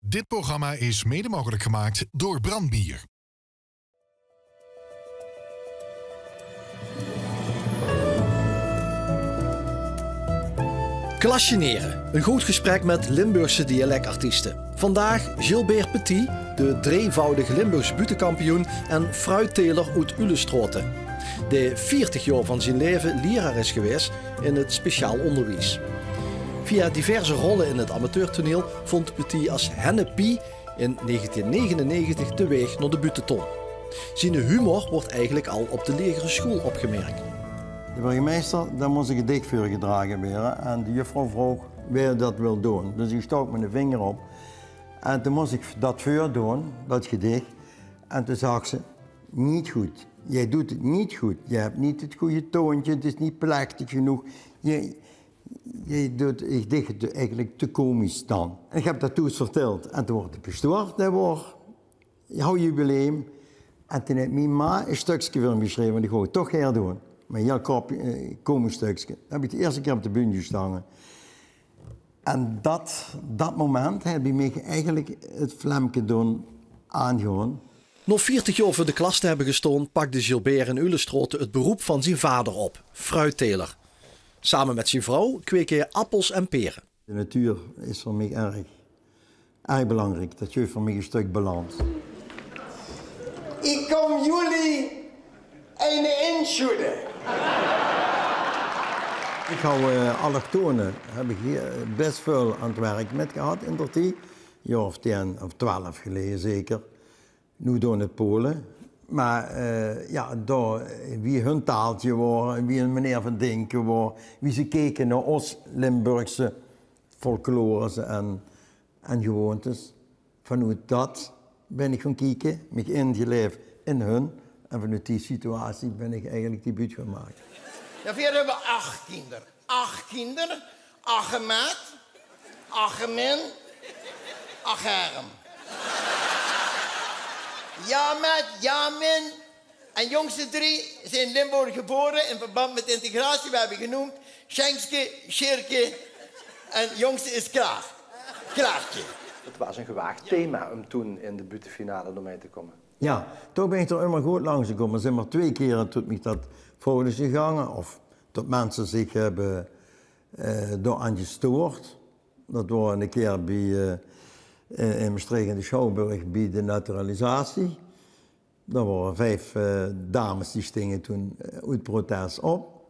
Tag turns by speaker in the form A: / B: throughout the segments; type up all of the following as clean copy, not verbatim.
A: Dit programma is mede mogelijk gemaakt door Brandbier.
B: Klasjeneren, een goed gesprek met Limburgse dialectartiesten. Vandaag Gilbert Petit, de drievoudige Limburgse butenkampioen en fruitteler uit Ulestroten. Die 40 jaar van zijn leven leraar is geweest in het speciaal onderwijs. Via diverse rollen in het amateurtoneel vond Petit als Henne Pie in 1999 de weg naar de butenton. Zijn humor wordt eigenlijk al op de lagere school opgemerkt.
C: De burgemeester, daar moest een gedicht voor gedragen worden en de juffrouw vroeg wie dat wil doen. Dus ik stak mijn vinger op en toen moest ik dat voor doen, dat gedicht. En toen zag ze, niet goed. Jij doet het niet goed. Je hebt niet het goede toontje, het is niet plechtig genoeg. Je doet het gedicht eigenlijk te komisch dan. En ik heb dat toen eens verteld. En toen wordt het bestoord, dat wordt jouw jubileum. En toen heeft mijn ma een stukje voor me geschreven, en die ga ik toch herdoen. Met een heel komisch stukje. Dat heb ik de eerste keer op de bühne gestaan. En dat moment heb ik me eigenlijk het Vlamke doen aangehouden.
B: Na 40 jaar voor de klas te hebben gestaan, pakte Gilbert in Ulestroten het beroep van zijn vader op, fruitteler. Samen met zijn vrouw kweken hij appels en peren.
C: De natuur is voor mij erg belangrijk. Dat geeft voor mij een stuk balans.
D: Ik kom jullie een inschudden.
C: Ik hou allochtonen, heb ik hier best veel aan het werk met gehad in de tijd. Jaar of 10 of 12 geleden zeker. Nu door het Polen. Maar daar, wie hun taaltje waren, wie een meneer van denken waren, wie ze keken naar ons Limburgse folklores en gewoontes. Vanuit dat ben ik gaan kijken, me ingeleefd in hun. En vanuit die situatie ben ik eigenlijk die buurt gaan maken.
D: Ja, we hebben 8 kinderen. 8 kinderen, 8 maat, 8 min, 8 arm. Ja, maat, ja, min. En jongste 3 zijn in Limburg geboren in verband met integratie. We hebben genoemd Schenkske, Schirke en jongste is Klaar. Klaartje.
E: Het was een gewaagd thema om toen in de butenfinale door mij te komen.
C: Ja, toen ben ik er immer goed langs gekomen. Er zijn maar 2 keren toen ik dat voor is gegangen. Of dat mensen zich hebben door aan gestoord. Dat was een keer bij, in Maastricht in de Schouwburg bij de naturalisatie. Daar waren 5 dames die stingen toen uit protest op.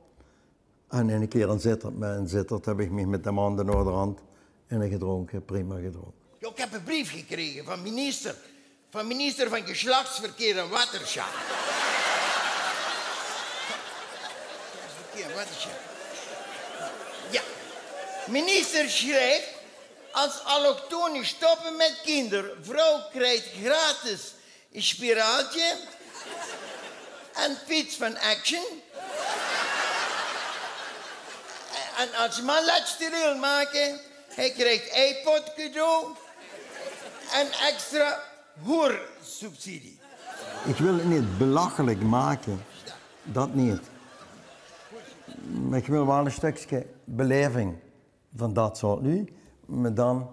C: En een keer een zittert heb ik me met de man de Noorderhand en gedronken, prima gedronken.
D: Jo, ik heb een brief gekregen van minister. Van minister van Geslachtsverkeer en Waterschap. Geslachtsverkeer en Waterschap. Ja. Minister schrijft, als allochtonen stoppen met kinderen, vrouw krijgt gratis een spiraaltje en fiets van Action. En als man laat steriel maken, hij krijgt iPod cadeau en extra hoersubsidie.
C: Ik wil het niet belachelijk maken, dat niet. Maar ik wil wel een stukje beleving van dat soort nu, maar dan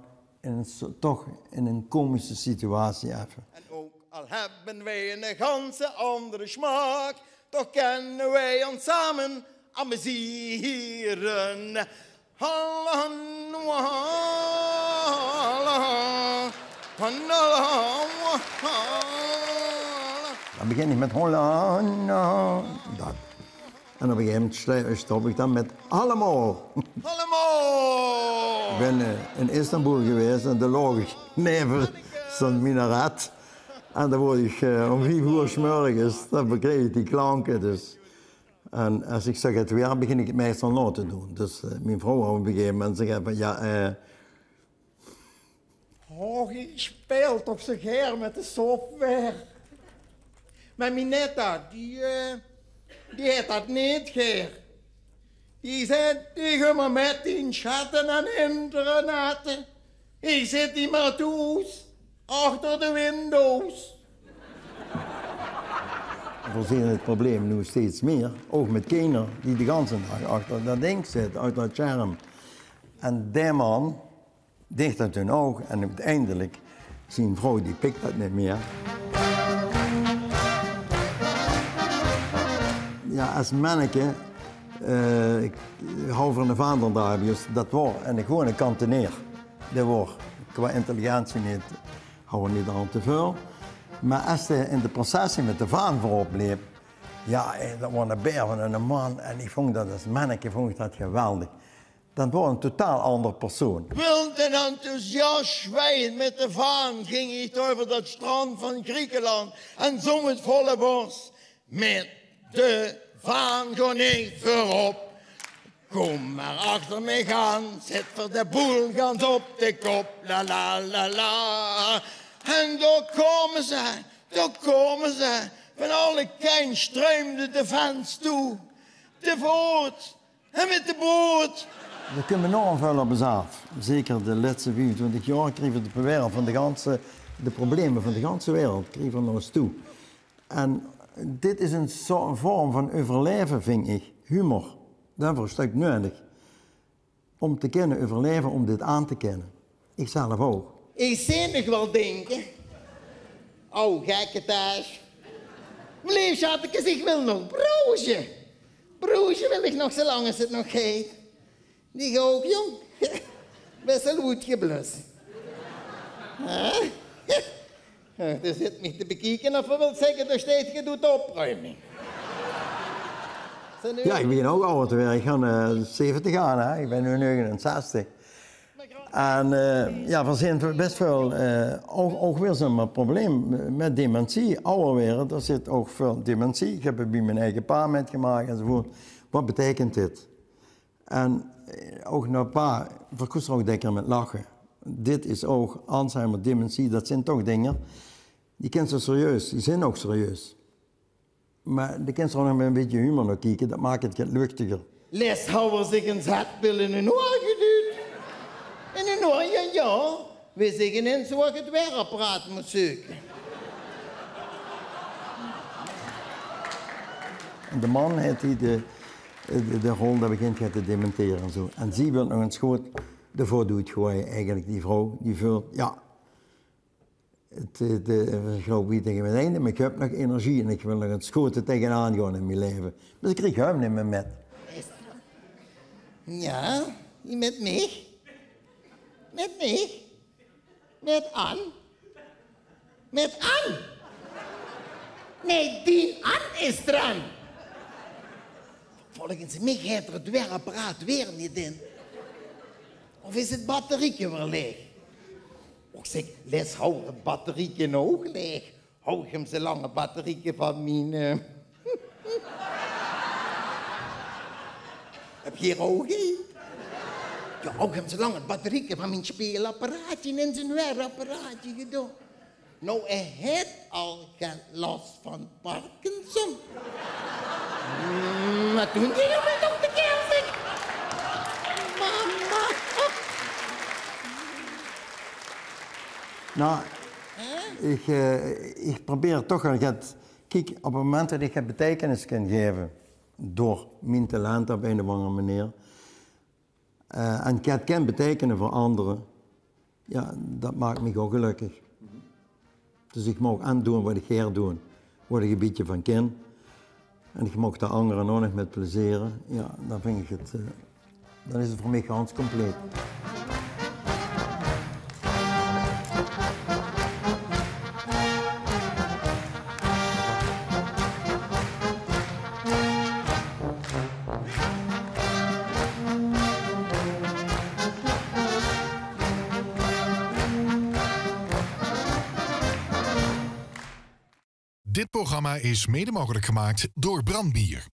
C: toch in een komische situatie even.
D: En ook al hebben wij een ganse andere smaak, toch kunnen wij ons samen amuseren.
C: Dan begin ik met Holland. Dat. En op een gegeven moment stop ik dan met allemaal.
D: Allemaal!
C: Ik ben in Istanbul geweest en daar lag ik neven zo'n minaret. En dan word ik om 5 uur 's morgens, dan bekreeg ik die klanken. Dus. En als ik zeg het weer, begin ik het meestal na te doen. Dus mijn vrouw op een gegeven moment zegt van ja.
F: Oh, je speelt op zich her met de software. Maar Minetta, die heeft dat niet, Geer. Die zei tegen me met die schatten en internaten. Ik zit die maar thuis, achter de windows.
C: We zien het probleem nu steeds meer, ook met kinderen die de hele dag achter dat ding zitten, uit dat scherm. En die man dicht uit hun oog en uiteindelijk Zijn vrouw die pikt dat niet meer. Ja, als manneke, ik hou van de vaandeldraaiers, dat wordt en gewoon een kanteneer. Dat wordt qua intelligentie niet, hou niet aan te veel. Maar als je in de processie met de vaan voorop liep, ja, dat was een beer van een man en ik vond dat als manneke vond ik dat geweldig. Dat was een totaal ander persoon.
F: Wild en enthousiast zwijgend met de vaan ging ik over dat strand van Griekenland en zong het volle bos. Met de vaan gewoon ik voorop. Kom maar achter mij gaan, zet voor de boel gans op de kop, la la la la. En daar komen ze, van alle kant stroomde de vans toe. De voort en met de boot.
C: We kunnen enorm veel op ons af. Zeker de laatste 25 jaar kregen we de wereld van de problemen van de hele wereld kregen we naar ons toe. En dit is een soort vorm van overleven, vind ik. Humor. Daarvoor is het nodig. Om te kunnen overleven, om dit aan te kennen. Ik zelf ook.
F: Ik zie nog wel denken. Oh, gekke thuis. Meneer Schattekes, ik wil nog broodje. Broodje wil ik nog zolang als het nog heet. Die ook, jong. Best wel goed geblust. Er zit me te bekijken of we wil zeggen dat steeds je doet opruiming.
C: Ja, ik begin ook ouder te werden. Ik ga 70 aan, hè. Ik ben nu 69. En ja, er zijn best veel, ook weer zo'n probleem met dementie. Ouder werden, er zit ook veel dementie. Ik heb er bij mijn eigen pa metgemaakt enzovoort. Wat betekent dit? En ook naar pa, verkoest er ook dikker met lachen. Dit is ook Alzheimer, dementie, dat zijn toch dingen. Die kind zo serieus, die zijn ook serieus. Maar de kinderen nog met een beetje humor naar kijken, dat maakt het luchtiger.
F: Les houden zich een zetpil in hun oor geduwd. In hun oor, ja. We zeggen in zo het weerapparaat moet zoeken.
C: En de man heeft de rol dat begint te dementeren en zo. En zij wil nog een schoot ervoor doet gooien, eigenlijk die vrouw, die vult, ja. Ik geloof niet tegen mijn einde, maar ik heb nog energie en ik wil nog een schoten tegenaan gaan in mijn leven. Dus ik kreeg hem niet meer met.
F: Ja, met mij? Met mij? Met Ann? Met Ann? Nee, die Ann is eraan. Volgens mij heeft er het weerapparaat weer niet in. Of is het batterietje weer leeg? Och zeg, Les, hou het batterietje nog leeg. Hou hem zo lange batterietje van mijn... Heb je hier ogen? Ja, hou hem zo lang het batterietje van mijn speelapparaatje en zijn weerapparaatje gedaan. Nou, hij heeft al geen last van Parkinson. Maar toen ging hij met op de kerst. Mama.
C: Nou, ik probeer toch wel... Kijk, op het moment dat ik het betekenis kan geven... door mijn talent op een of andere manier... en ik het kan betekenen voor anderen... ja, dat maakt me ook gelukkig. Dus ik mag aandoen wat ik ga doen. Wat ik een beetje van ken. En ik mag de anderen ook nog met plezieren. Ja, dan vind ik het... dan is het voor mij gans compleet.
A: Dit programma is mede mogelijk gemaakt door Brandbier.